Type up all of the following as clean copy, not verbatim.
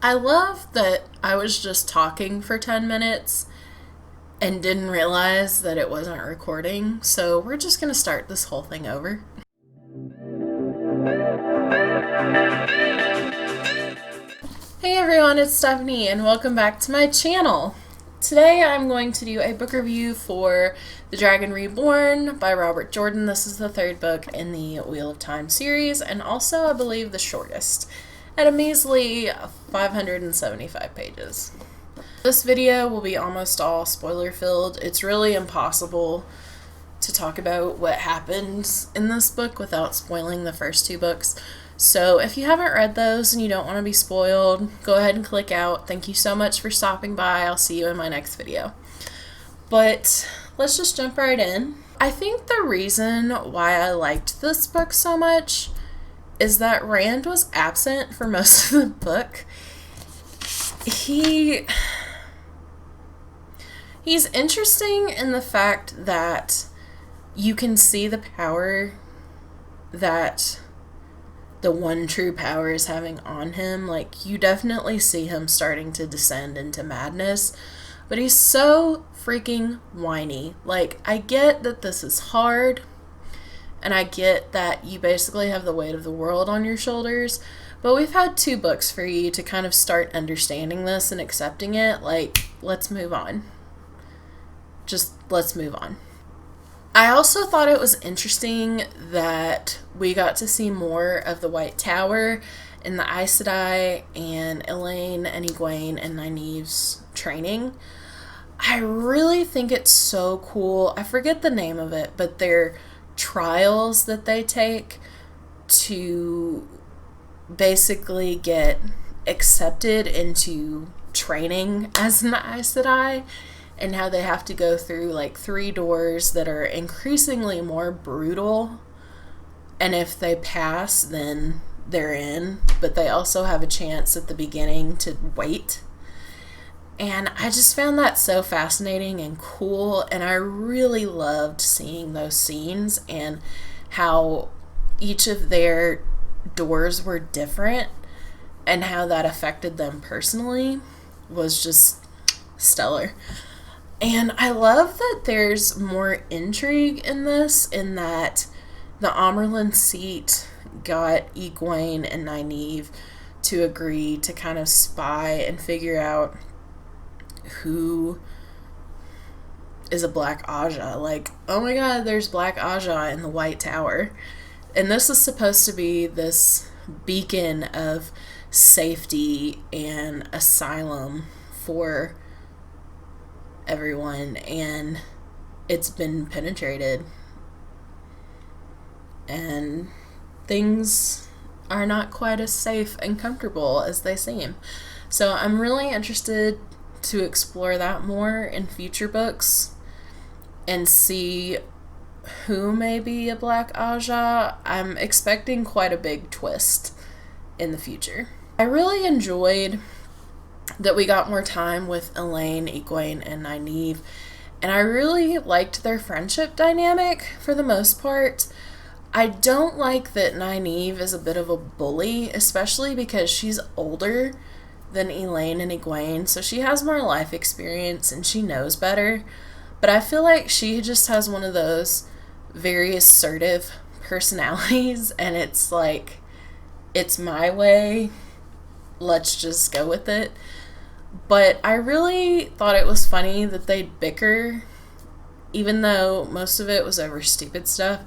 I love that I was just talking for 10 minutes and didn't realize that it wasn't recording, so we're just gonna start this whole thing over. Hey everyone, it's Stephanie, and welcome back to my channel. Today I'm going to do a book review for The Dragon Reborn by Robert Jordan. This is the third book in the Wheel of Time series, and also, I believe, the shortest, at a measly 575 pages. This video will be almost all spoiler-filled. It's really impossible to talk about what happens in this book without spoiling the first two books. So if you haven't read those and you don't want to be spoiled, go ahead and click out. Thank you so much for stopping by. I'll see you in my next video. But let's just jump right in. I think the reason why I liked this book so much is that Rand was absent for most of the book. He's interesting in the fact that you can see the power that the one true power is having on him. Like, you definitely see him starting to descend into madness, but he's so freaking whiny. Like, I get that this is hard, and I get that you basically have the weight of the world on your shoulders, but we've had two books for you to kind of start understanding this and accepting it. Like, let's move on. Just let's move on. I also thought it was interesting that we got to see more of the White Tower and the Aes Sedai and Elaine and Egwene and Nynaeve's training. I really think it's so cool. I forget the name of it, but they're trials that they take to basically get accepted into training as an Aes Sedai, and how they have to go through like 3 doors that are increasingly more brutal. And if they pass, then they're in. But they also have a chance at the beginning to wait. And I just found that so fascinating and cool. And I really loved seeing those scenes and how each of their doors were different and how that affected them personally was just stellar. And I love that there's more intrigue in this, in that the Amerlin seat got Egwene and Nynaeve to agree to kind of spy and figure out who is a Black Aja. Like, oh my god, there's Black Aja in the White Tower. And this is supposed to be this beacon of safety and asylum for everyone, and it's been penetrated, and things are not quite as safe and comfortable as they seem. So I'm really interested to explore that more in future books and see who may be a Black Aja. I'm expecting quite a big twist in the future. I really enjoyed that we got more time with Elaine, Egwene, and Nynaeve, and I really liked their friendship dynamic for the most part. I don't like that Nynaeve is a bit of a bully, especially because she's older than Elaine and Egwene, so she has more life experience and she knows better, but I feel like she just has one of those very assertive personalities, and it's like, it's my way, let's just go with it. But I really thought it was funny that they'd bicker, even though most of it was over stupid stuff.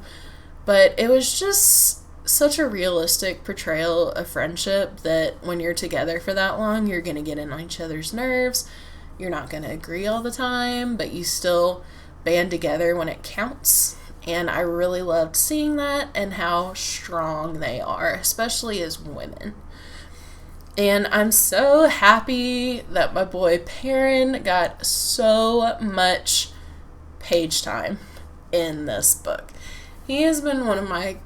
But it was just such a realistic portrayal of friendship that when you're together for that long, you're going to get in on each other's nerves. You're not going to agree all the time, but you still band together when it counts. And I really loved seeing that and how strong they are, especially as women. And I'm so happy that my boy Perrin got so much page time in this book. He has been one of my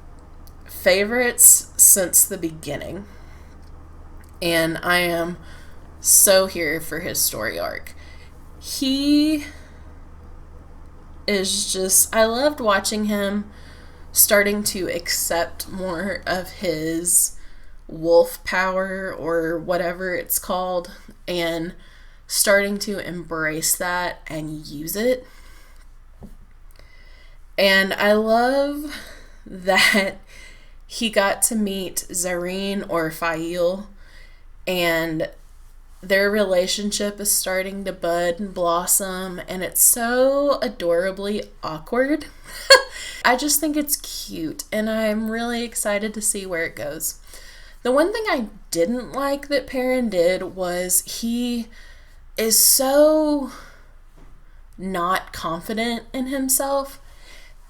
favorites since the beginning, and I am so here for his story arc. He is just, I loved watching him starting to accept more of his wolf power or whatever it's called, and starting to embrace that and use it. And I love that he got to meet Zareen or Fail, and their relationship is starting to bud and blossom, and it's so adorably awkward. I just think it's cute, and I'm really excited to see where it goes. The one thing I didn't like that Perrin did was he is so not confident in himself,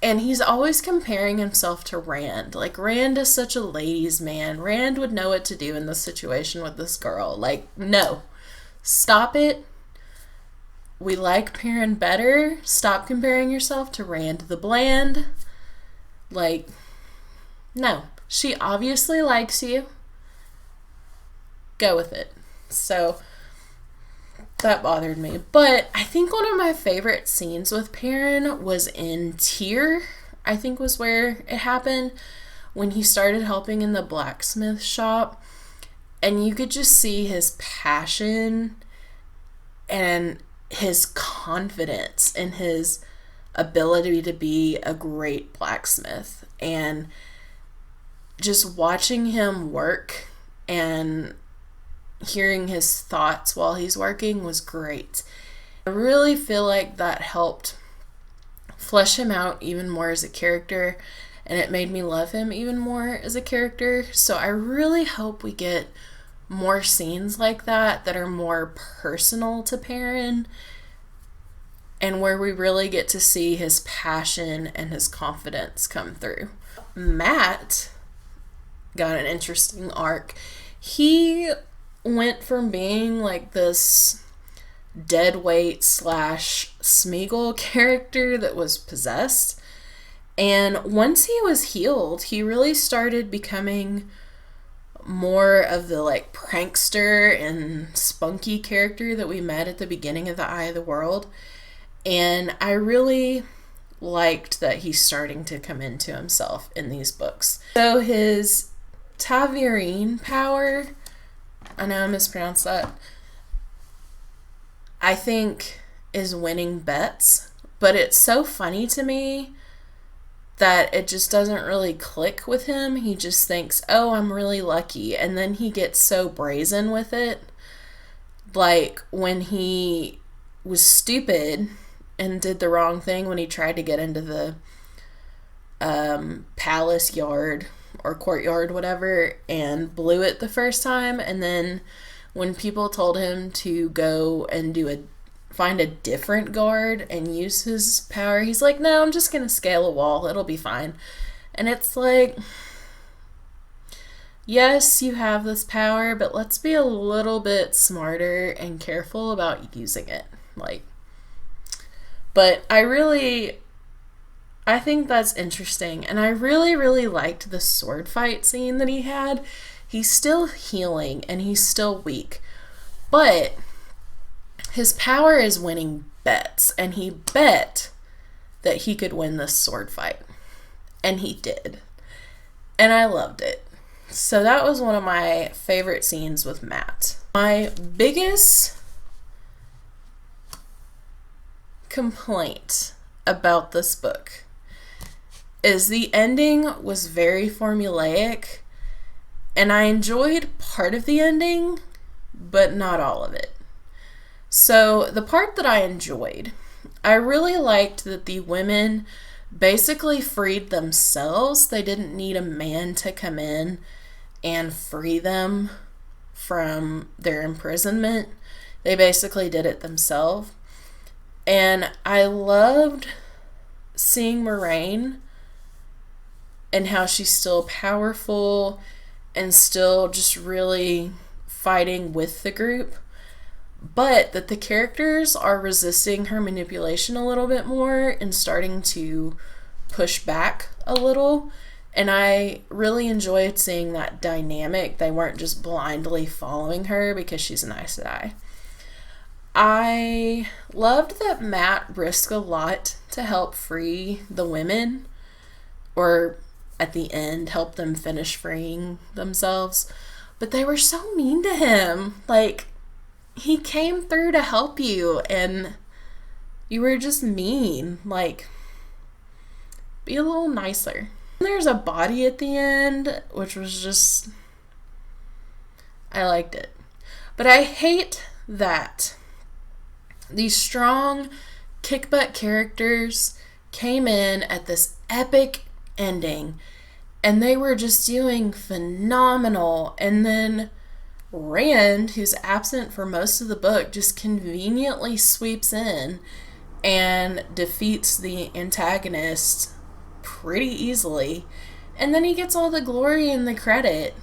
and he's always comparing himself to Rand. Like, Rand is such a ladies' man. Rand would know what to do in this situation with this girl. Like, no. Stop it. We like Perrin better. Stop comparing yourself to Rand the Bland. Like, no. She obviously likes you. Go with it. So, that bothered me. But I think one of my favorite scenes with Perrin was in Tyr, I think was where it happened, when he started helping in the blacksmith shop. And you could just see his passion and his confidence in his ability to be a great blacksmith. And just watching him work and hearing his thoughts while he's working was great. I really feel like that helped flesh him out even more as a character, and it made me love him even more as a character. So I really hope we get more scenes like that are more personal to Perrin, and where we really get to see his passion and his confidence come through. Mat got an interesting arc. He went from being like this deadweight / Smeagol character that was possessed, and once he was healed, he really started becoming more of the like prankster and spunky character that we met at the beginning of the Eye of the World. And I really liked that he's starting to come into himself in these books. So his ta'veren power, I know I mispronounced that, I think is winning bets, but it's so funny to me that it just doesn't really click with him. He just thinks, oh, I'm really lucky, and then he gets so brazen with it. Like when he was stupid and did the wrong thing when he tried to get into the palace yard or courtyard, whatever, and blew it the first time. And then when people told him to go and find a different guard and use his power, he's like, no, I'm just gonna scale a wall, it'll be fine. And it's like, yes, you have this power, but let's be a little bit smarter and careful about using it. But I think that's interesting, and I really, really liked the sword fight scene that he had. He's still healing, and he's still weak, but his power is winning bets, and he bet that he could win this sword fight, and he did, and I loved it. So that was one of my favorite scenes with Mat. My biggest complaint about this book is the ending was very formulaic, and I enjoyed part of the ending, but not all of it. So the part that I enjoyed, I really liked that the women basically freed themselves. They didn't need a man to come in and free them from their imprisonment. They basically did it themselves. And I loved seeing Moraine and how she's still powerful and still just really fighting with the group, but that the characters are resisting her manipulation a little bit more and starting to push back a little. And I really enjoyed seeing that dynamic. They weren't just blindly following her because she's a nice guy. I loved that Mat risked a lot to help free the women, or at the end help them finish freeing themselves. But they were so mean to him. Like, he came through to help you, and you were just mean. Like, be a little nicer. There's a body at the end, which was just... I liked it. But I hate that these strong, kick-butt characters came in at this epic ending, and they were just doing phenomenal, and then Rand, who's absent for most of the book, just conveniently sweeps in and defeats the antagonist pretty easily, and then he gets all the glory and the credit,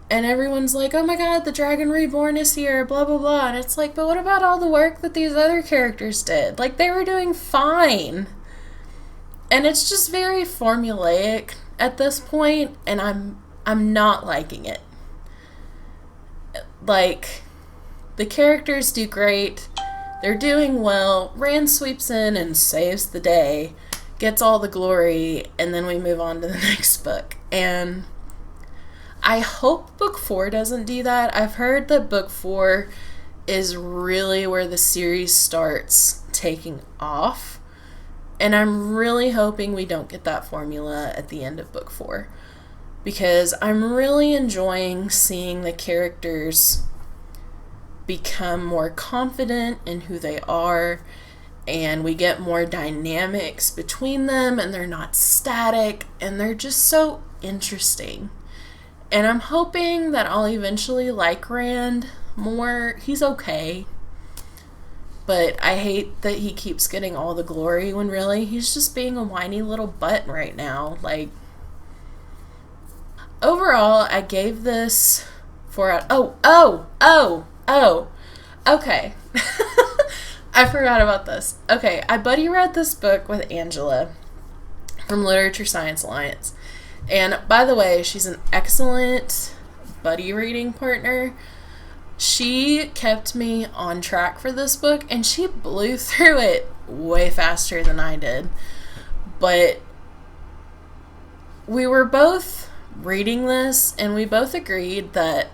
and everyone's like, oh my god, the Dragon Reborn is here, blah blah blah, and it's like, but what about all the work that these other characters did? Like, they were doing fine. And it's just very formulaic at this point, and I'm not liking it. Like, the characters do great, they're doing well, Rand sweeps in and saves the day, gets all the glory, and then we move on to the next book. And I hope book 4 doesn't do that. I've heard that book 4 is really where the series starts taking off. And I'm really hoping we don't get that formula at the end of book 4. Because I'm really enjoying seeing the characters become more confident in who they are. And we get more dynamics between them. And they're not static. And they're just so interesting. And I'm hoping that I'll eventually like Rand more. He's okay. But I hate that he keeps getting all the glory when really he's just being a whiny little butt right now. Like, overall, I gave this 4 out. Okay. I forgot about this. Okay, I buddy read this book with Angela from Literature Science Alliance. And by the way, she's an excellent buddy reading partner. She kept me on track for this book, and she blew through it way faster than I did. But we were both reading this, and we both agreed that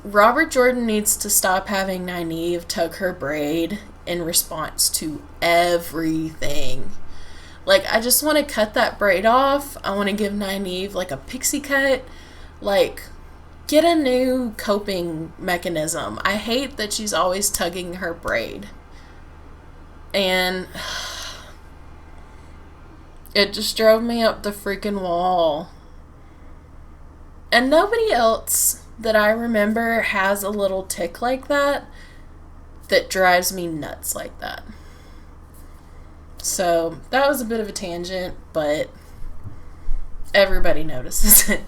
Robert Jordan needs to stop having Nynaeve tug her braid in response to everything. Like, I just want to cut that braid off. I want to give Nynaeve, like, a pixie cut. Like, get a new coping mechanism. I hate that she's always tugging her braid. And it just drove me up the freaking wall. And nobody else that I remember has a little tick like that drives me nuts like that. So that was a bit of a tangent, but everybody notices it.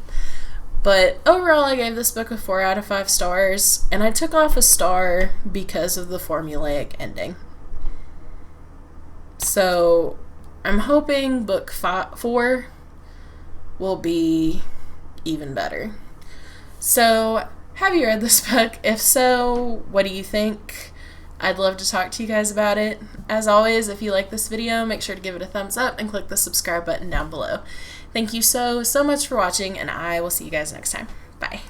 But overall, I gave this book a 4 out of 5 stars, and I took off a star because of the formulaic ending. So I'm hoping book 4 will be even better. So, have you read this book? If so, what do you think? I'd love to talk to you guys about it. As always, if you like this video, make sure to give it a thumbs up and click the subscribe button down below. Thank you so much for watching, and I will see you guys next time. Bye.